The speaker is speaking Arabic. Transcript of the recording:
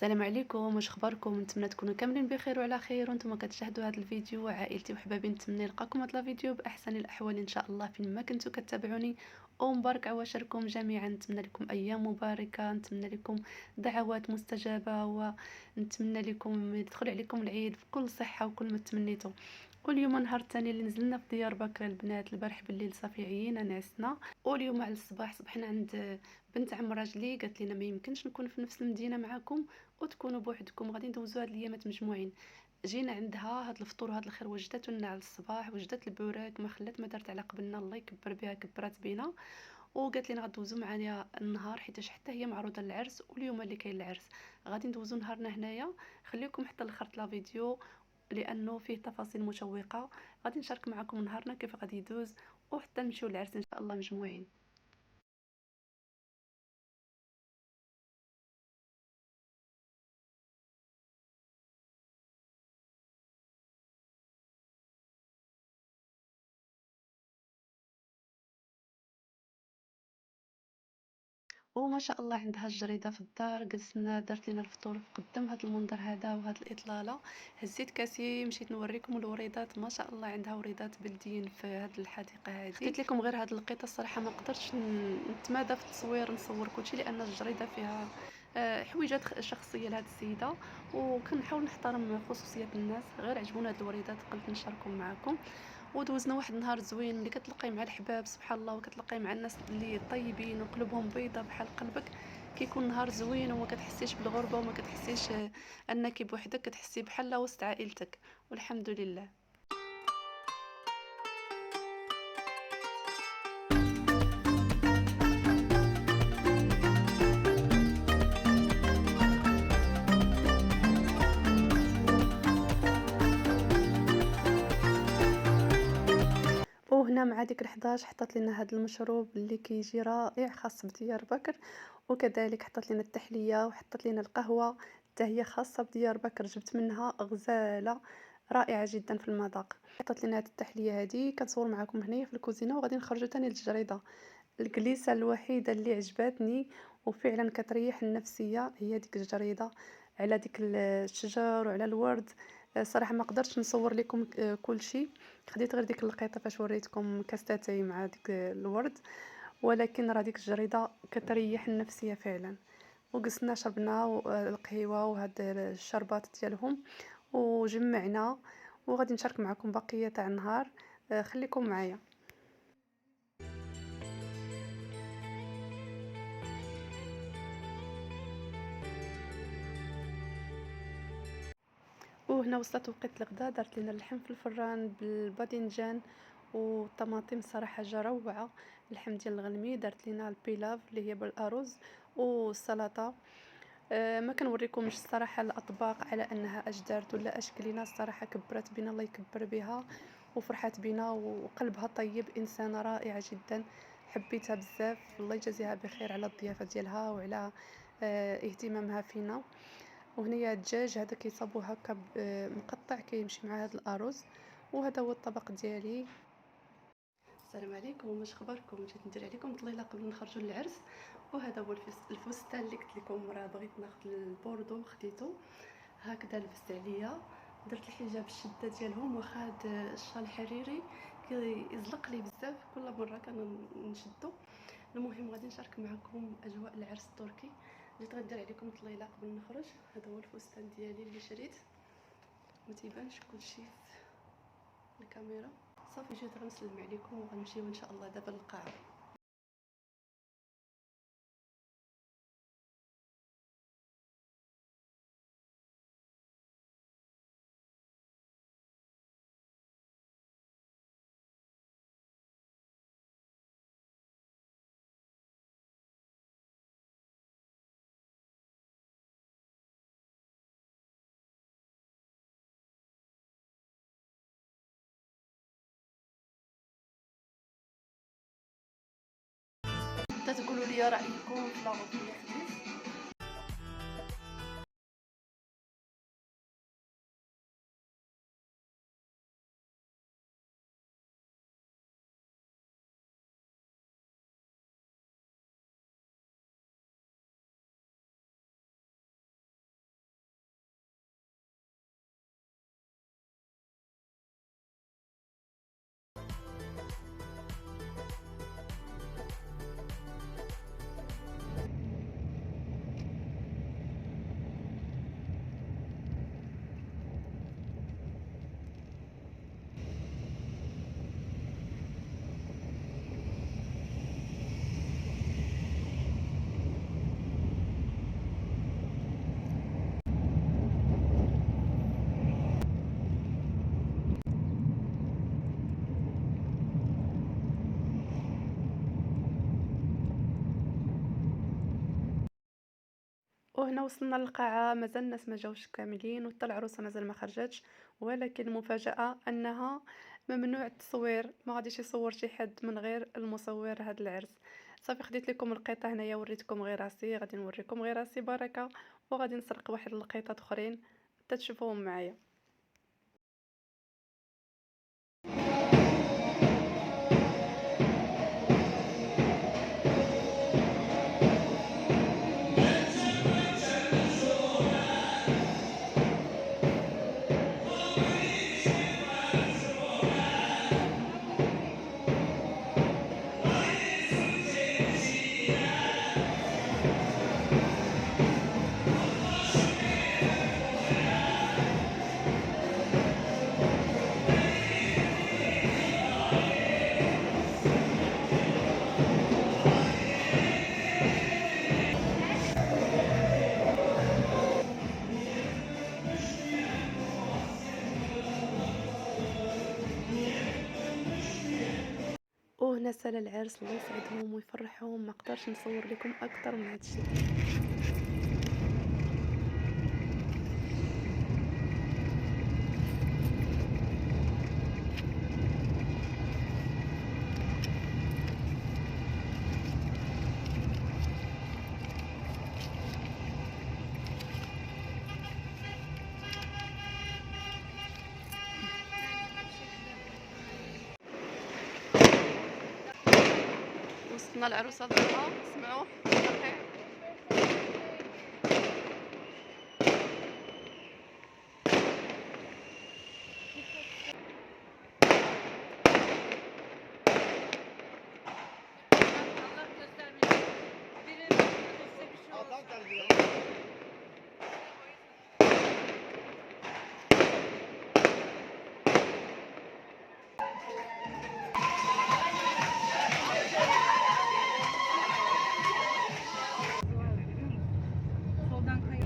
السلام عليكم، واش اخباركم؟ نتمنى تكونوا كاملين بخير وعلى خير وانتم كتشاهدوا هذا الفيديو. عائلتي وحبابي نتمنى نلقاكم هذا الفيديو باحسن الاحوال ان شاء الله فين ما كنتوا كتابعوني. ومبارك عواشركم جميعا، نتمنى لكم ايام مباركه، نتمنى لكم دعوات مستجابه، ونتمنى لكم يدخل عليكم العيد بكل صحه وكل ما تمنيتوا. واليوم نهار الثاني اللي نزلنا في ديار بكر البنات. البارح بالليل صافي عيينا نعسنا، واليوم على الصباح صبحنا عند بنت عم راجلي. قالت لنا ما يمكنش نكون في نفس المدينه معكم وتكونوا بوحدكم، غادي ندوزوا هاد الايامات مجموعين. جينا عندها هاد الفطور وهاد الخير وجدته لنا على الصباح، وجدت البوراك ما خلات ما دارت على قبلنا، الله يكبر بها كبرات بينا. وقالت لنا غدوزوا معايا النهار حيتاش حتى هي معروضه للعرس، واليوم اللي كاين العرس غادي ندوزوا نهارنا هنايا. خليكم حتى الاخر لا فيديو لانه فيه تفاصيل مشوقه. غادي نشارك معكم نهارنا كيف غادي يدوز، وحتى نمشيو للعرس ان شاء الله مجموعين. وما شاء الله عندها الجريدة في الدار، جلسنا درت لنا الفطور قدام هذا المنظر هذا وهذه الإطلالة. هزيت كاسي مشيت نوريكم الوريدات، ما شاء الله عندها وريدات بلديين في هذه الحديقة هذه. خديت لكم غير هذه القطة، الصراحة ما قدرتش نتمادى في التصوير نصور كلشي لأن الجريدة فيها حويجات شخصية لهذه السيدة، وكنحاول نحترم خصوصية الناس. غير عجبونا هذه الوريدات قلت نشاركهم معكم. ودوزنا واحد النهار زوين، ملي كتلقاي مع الحباب سبحان الله وكتلقاي مع الناس اللي طيبين وقلوبهم بيضة بحال قلبك، كيكون نهار زوين وما كتحسيش بالغربة وما كتحسيش انك بوحدك، كتحسي بحال وسط عائلتك. والحمد لله. وهنا مع ديك ال11 حطت لنا هذا المشروب اللي كيجي رائع خاص بديار بكر، وكذلك حطت لنا التحلية وحطت لنا القهوة حتى هي خاصة بديار بكر، جبت منها غزالة رائعة جدا في المذاق. حطت لنا هذه التحلية هذه كنصور معكم هنايا في الكوزينة، وغادي نخرجوا تاني للجريدة. الجليسة الوحيدة اللي عجبتني وفعلا كتريح النفسية هي ديك الجريدة، على ديك الشجر وعلى الورد. صراحة ما قدرتش نصور لكم كل شيء، خديت غير ديك اللقيطة فاش وريتكم كاستاتي مع ديك الورد، ولكن راه ديك الجريدة كتريح النفسية فعلا. وجلسنا شربنا القهيوة وهاد الشربات ديالهم وجمعنا، وغادي نشارك معكم بقية تاع النهار. خليكم معايا. وهنا وصلت وقت الغدا، درت لنا اللحم في الفران بالباذنجان والطماطم، صراحه جا روعه. اللحم ديال الغنمي، درت لنا البيلاف اللي هي بالارز والسلطه. ما كنوريكمش الصراحه الاطباق على انها اش دارت ولا اش كلينا، الصراحه كبرت بنا الله يكبر بها وفرحات بنا، وقلبها طيب، انسانه رائعه جدا، حبيتها بزاف. الله يجازيها بخير على الضيافه ديالها وعلى اهتمامها فينا. وهنايا الدجاج هذا كيصاوبوه هكا مقطع كيمشي مع هذا الارز. وهذا هو الطبق ديالي. السلام عليكم، واش اخباركم؟ جيت ندير عليكم طليله قبل نخرجوا للعرس. وهذا هو الفستان اللي قلت لكم راه بغيت ناخذ البوردو، خديته هكذا لبست عليا. درت الحجاب الشده ديالهم، واخا هذا الشال الحريري كيزلق لي بزاف كل مره كنشدو. المهم غادي نشارك معكم اجواء العرس التركي. جيت غندير عليكم طليله قبل نخرج. هذا هو الفستان ديالي اللي شريت، ما تيبانش كلشي في الكاميرا. صافي جيت غنسلم عليكم وغنمشيو ان شاء الله دابا للقاعه. تتقولوا لي رايكم في لاغوب اللي خديت. وهنا وصلنا للقاعة، مازال الناس ما جاوش كاملين وحتى العروسة مازال ما خرجتش، ولكن المفاجأة أنها ممنوع التصوير، ما غاديش يصور شي حد من غير المصور هاد العرس. صافي خديت لكم القطع هنايا وريتكم غير راسي، غادي نوريكم غير راسي بركة، وغادي نسرق واحد القيطات اخرين حتى تشوفوهم معايا. وهنا سال العرس، الله يسعدهم ويفرحهم، ما قدرش نصور لكم اكثر من هادشي. وصلنا العروسة دابا، سمعوا الرقيق. Soldan kayıp.